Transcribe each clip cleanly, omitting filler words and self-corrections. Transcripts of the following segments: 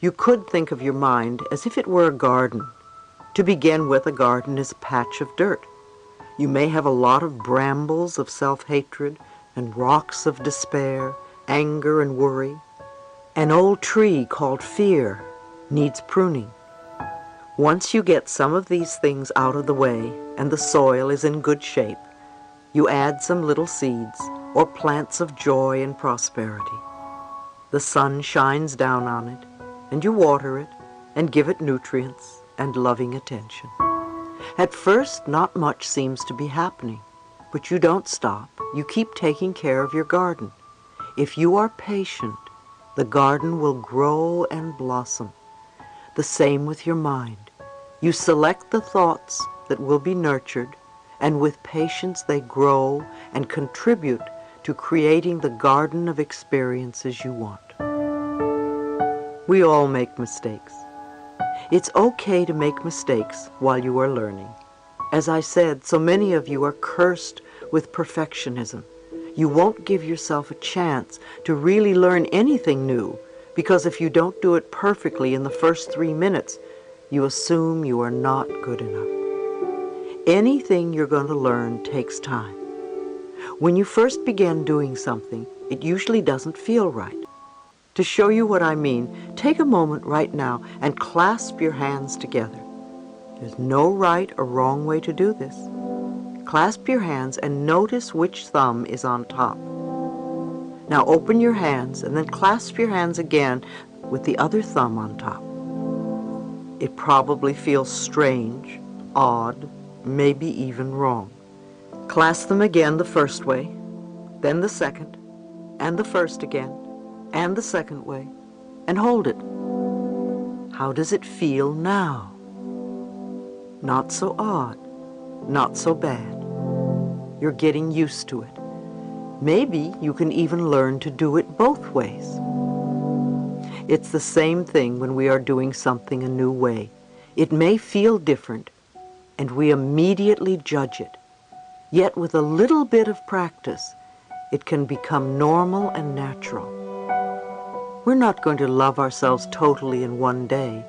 You could think of your mind as if it were a garden. To begin with, a garden is a patch of dirt. You may have a lot of brambles of self-hatred and rocks of despair, anger and worry. An old tree called fear needs pruning. Once you get some of these things out of the way and the soil is in good shape, you add some little seeds or plants of joy and prosperity. The sun shines down on it, and you water it and give it nutrients and loving attention. At first, not much seems to be happening, but you don't stop. You keep taking care of your garden. If you are patient, the garden will grow and blossom. The same with your mind. You select the thoughts that will be nurtured, and with patience they grow and contribute to creating the garden of experiences you want. We all make mistakes. It's okay to make mistakes while you are learning. As I said, so many of you are cursed with perfectionism. You won't give yourself a chance to really learn anything new, because if you don't do it perfectly in the first 3 minutes, you assume you are not good enough. Anything you're going to learn takes time. When you first begin doing something, it usually doesn't feel right. To show you what I mean, take a moment right now and clasp your hands together. There's no right or wrong way to do this. Clasp your hands and notice which thumb is on top. Now open your hands and then clasp your hands again with the other thumb on top. It probably feels strange, odd, maybe even wrong. Clasp them again the first way, then the second, and the first again, and the second way, and hold it. How does it feel now? Not so odd, not so bad. You're getting used to it. Maybe you can even learn to do it both ways. It's the same thing when we are doing something a new way. It may feel different, and we immediately judge it. Yet with a little bit of practice, it can become normal and natural. We're not going to love ourselves totally in one day,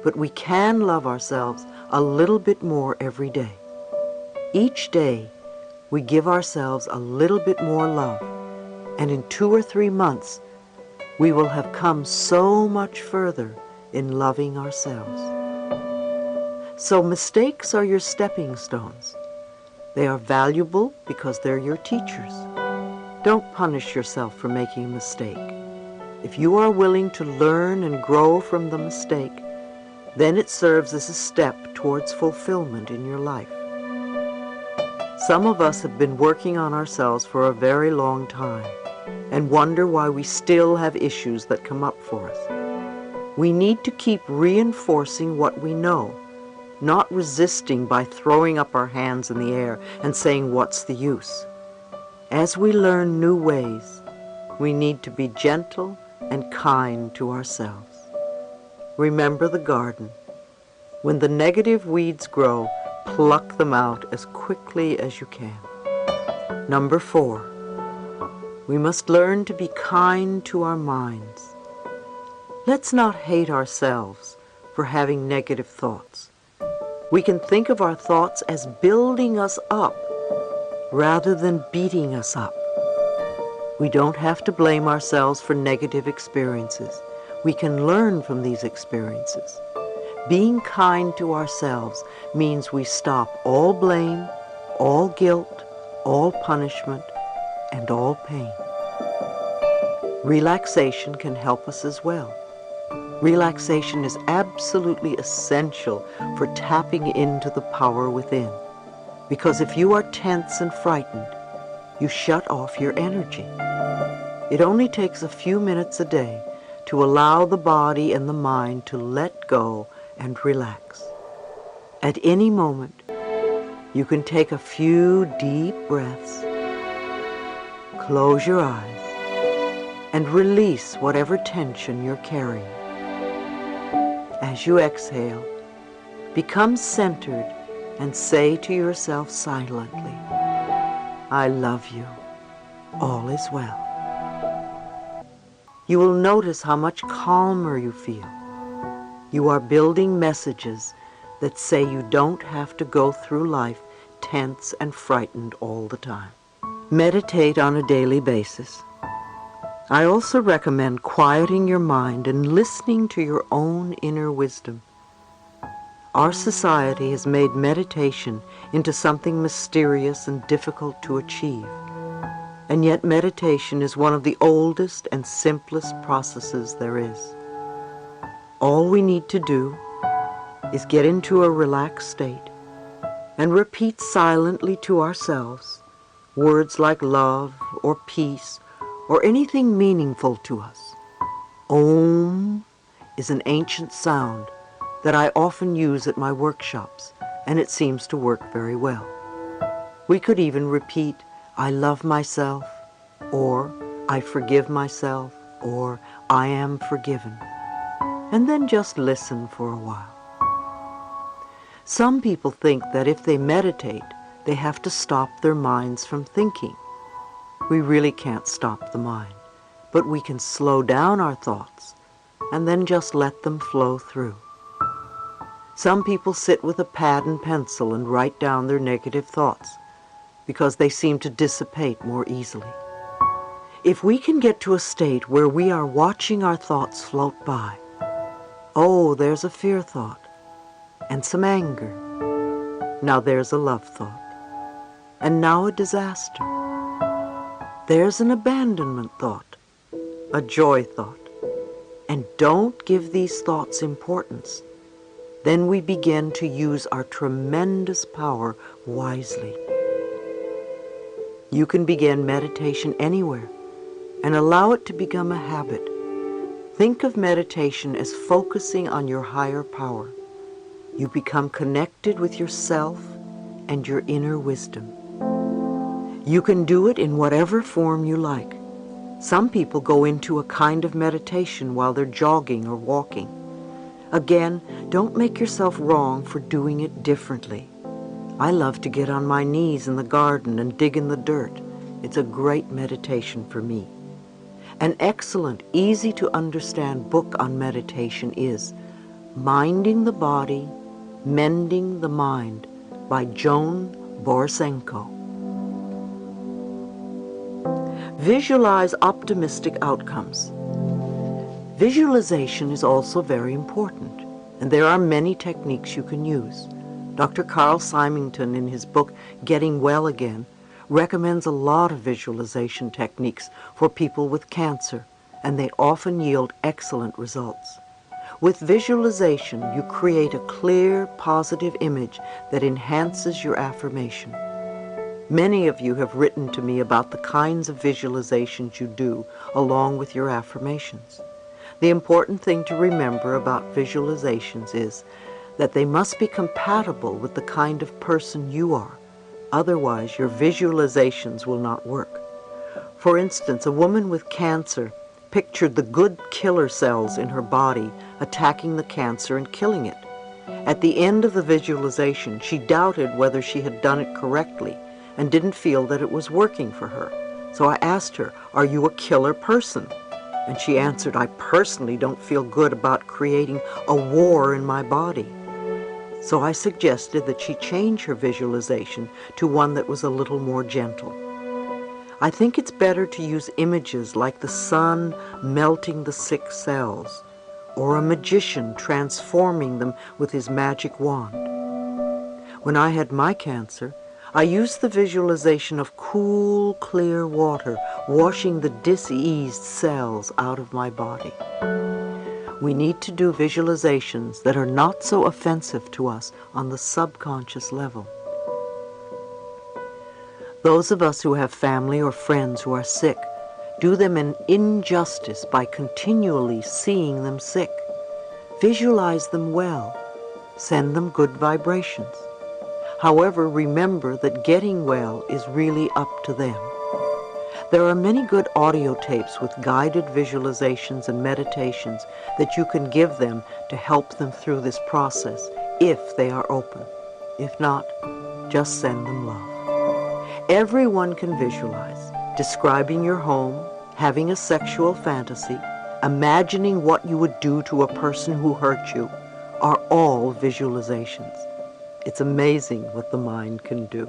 but we can love ourselves a little bit more every day. Each day, we give ourselves a little bit more love, and in 2 or 3 months, we will have come so much further in loving ourselves. So mistakes are your stepping stones. They are valuable because they're your teachers. Don't punish yourself for making a mistake. If you are willing to learn and grow from the mistake, then it serves as a step towards fulfillment in your life. Some of us have been working on ourselves for a very long time and wonder why we still have issues that come up for us. We need to keep reinforcing what we know, not resisting by throwing up our hands in the air and saying, "What's the use?" As we learn new ways, we need to be gentle and kind to ourselves. Remember the garden. When the negative weeds grow, pluck them out as quickly as you can. Number 4, we must learn to be kind to our minds. Let's not hate ourselves for having negative thoughts. We can think of our thoughts as building us up rather than beating us up. We don't have to blame ourselves for negative experiences. We can learn from these experiences. Being kind to ourselves means we stop all blame, all guilt, all punishment, and all pain. Relaxation can help us as well. Relaxation is absolutely essential for tapping into the power within. Because if you are tense and frightened, you shut off your energy. It only takes a few minutes a day to allow the body and the mind to let go and relax. At any moment, you can take a few deep breaths, close your eyes, and release whatever tension you're carrying. As you exhale, become centered and say to yourself silently, "I love you. All is well." You will notice how much calmer you feel. You are building messages that say you don't have to go through life tense and frightened all the time. Meditate on a daily basis. I also recommend quieting your mind and listening to your own inner wisdom. Our society has made meditation into something mysterious and difficult to achieve. And yet meditation is one of the oldest and simplest processes there is. All we need to do is get into a relaxed state and repeat silently to ourselves words like love or peace or anything meaningful to us. Om is an ancient sound that I often use at my workshops, and it seems to work very well. We could even repeat, I love myself, or I forgive myself, or I am forgiven, and then just listen for a while. Some people think that if they meditate, they have to stop their minds from thinking. We really can't stop the mind, but we can slow down our thoughts and then just let them flow through. Some people sit with a pad and pencil and write down their negative thoughts because they seem to dissipate more easily. If we can get to a state where we are watching our thoughts float by, oh, there's a fear thought and some anger. Now there's a love thought. And now a disaster. There's an abandonment thought, a joy thought. And don't give these thoughts importance. Then we begin to use our tremendous power wisely. You can begin meditation anywhere and allow it to become a habit. Think of meditation as focusing on your higher power. You become connected with yourself and your inner wisdom. You can do it in whatever form you like. Some people go into a kind of meditation while they're jogging or walking. Again, don't make yourself wrong for doing it differently. I love to get on my knees in the garden and dig in the dirt. It's a great meditation for me. An excellent, easy-to-understand book on meditation is Minding the Body, Mending the Mind by Joan Borisenko. Visualize optimistic outcomes. Visualization is also very important, and there are many techniques you can use. Dr. Carl Symington, in his book Getting Well Again, recommends a lot of visualization techniques for people with cancer, and they often yield excellent results. With visualization, you create a clear, positive image that enhances your affirmation. Many of you have written to me about the kinds of visualizations you do along with your affirmations. The important thing to remember about visualizations is that they must be compatible with the kind of person you are. Otherwise, your visualizations will not work. For instance, a woman with cancer pictured the good killer cells in her body attacking the cancer and killing it. At the end of the visualization, she doubted whether she had done it correctly and didn't feel that it was working for her. So I asked her, "Are you a killer person?" And she answered, "I personally don't feel good about creating a war in my body." So I suggested that she change her visualization to one that was a little more gentle. I think it's better to use images like the sun melting the sick cells, or a magician transforming them with his magic wand. When I had my cancer, I used the visualization of cool, clear water washing the diseased cells out of my body. We need to do visualizations that are not so offensive to us on the subconscious level. Those of us who have family or friends who are sick do them an injustice by continually seeing them sick. Visualize them well. Send them good vibrations. However, remember that getting well is really up to them. There are many good audio tapes with guided visualizations and meditations that you can give them to help them through this process, if they are open. If not, just send them love. Everyone can visualize. Describing your home, having a sexual fantasy, imagining what you would do to a person who hurt you, are all visualizations. It's amazing what the mind can do.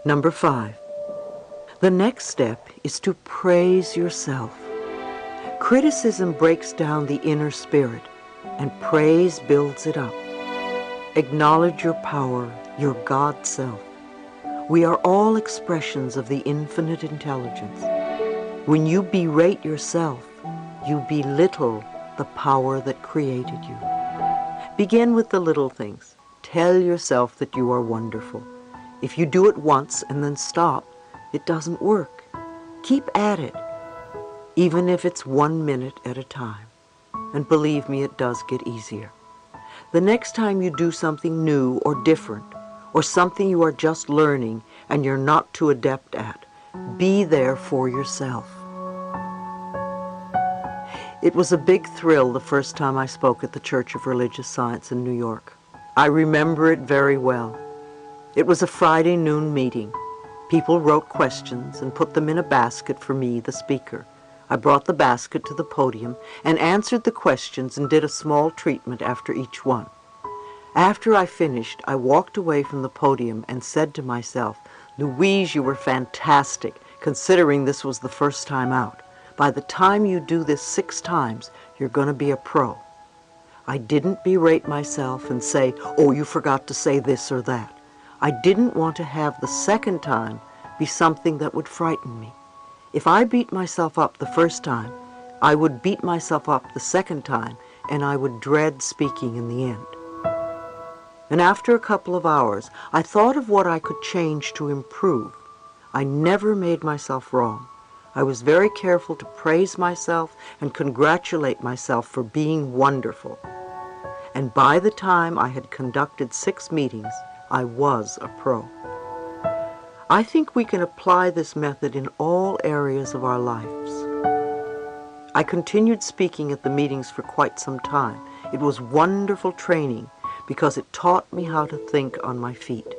Number 5. The next step is to praise yourself. Criticism breaks down the inner spirit, and praise builds it up. Acknowledge your power, your God self. We are all expressions of the infinite intelligence. When you berate yourself, you belittle the power that created you. Begin with the little things. Tell yourself that you are wonderful. If you do it once and then stop, it doesn't work. Keep at it, even if it's 1 minute at a time. And believe me, it does get easier. The next time you do something new or different, or something you are just learning and you're not too adept at, be there for yourself. It was a big thrill the first time I spoke at the Church of Religious Science in New York. I remember it very well. It was a Friday noon meeting. People wrote questions and put them in a basket for me, the speaker. I brought the basket to the podium and answered the questions and did a small treatment after each one. After I finished, I walked away from the podium and said to myself, "Louise, you were fantastic, considering this was the first time out. By the time you do this 6 times, you're going to be a pro." I didn't berate myself and say, "Oh, you forgot to say this or that." I didn't want to have the second time be something that would frighten me. If I beat myself up the first time, I would beat myself up the second time, and I would dread speaking in the end. And after a couple of hours, I thought of what I could change to improve. I never made myself wrong. I was very careful to praise myself and congratulate myself for being wonderful. And by the time I had conducted 6 meetings, I was a pro. I think we can apply this method in all areas of our lives. I continued speaking at the meetings for quite some time. It was wonderful training because it taught me how to think on my feet.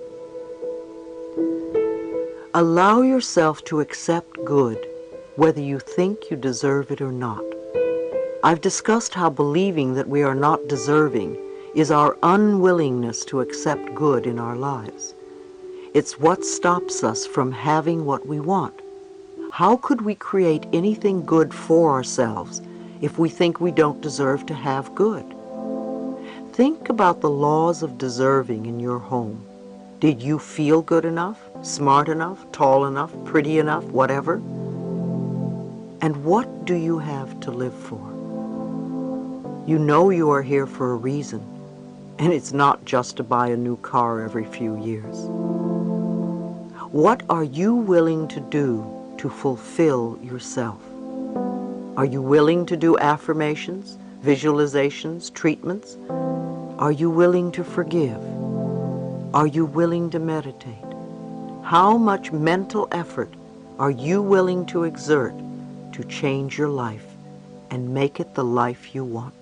Allow yourself to accept good, whether you think you deserve it or not. I've discussed how believing that we are not deserving is our unwillingness to accept good in our lives. It's what stops us from having what we want. How could we create anything good for ourselves if we think we don't deserve to have good? Think about the laws of deserving in your home. Did you feel good enough, smart enough, tall enough, pretty enough, whatever? And what do you have to live for? You know you are here for a reason, and it's not just to buy a new car every few years. What are you willing to do to fulfill yourself? Are you willing to do affirmations, visualizations, treatments? Are you willing to forgive? Are you willing to meditate? How much mental effort are you willing to exert to change your life and make it the life you want?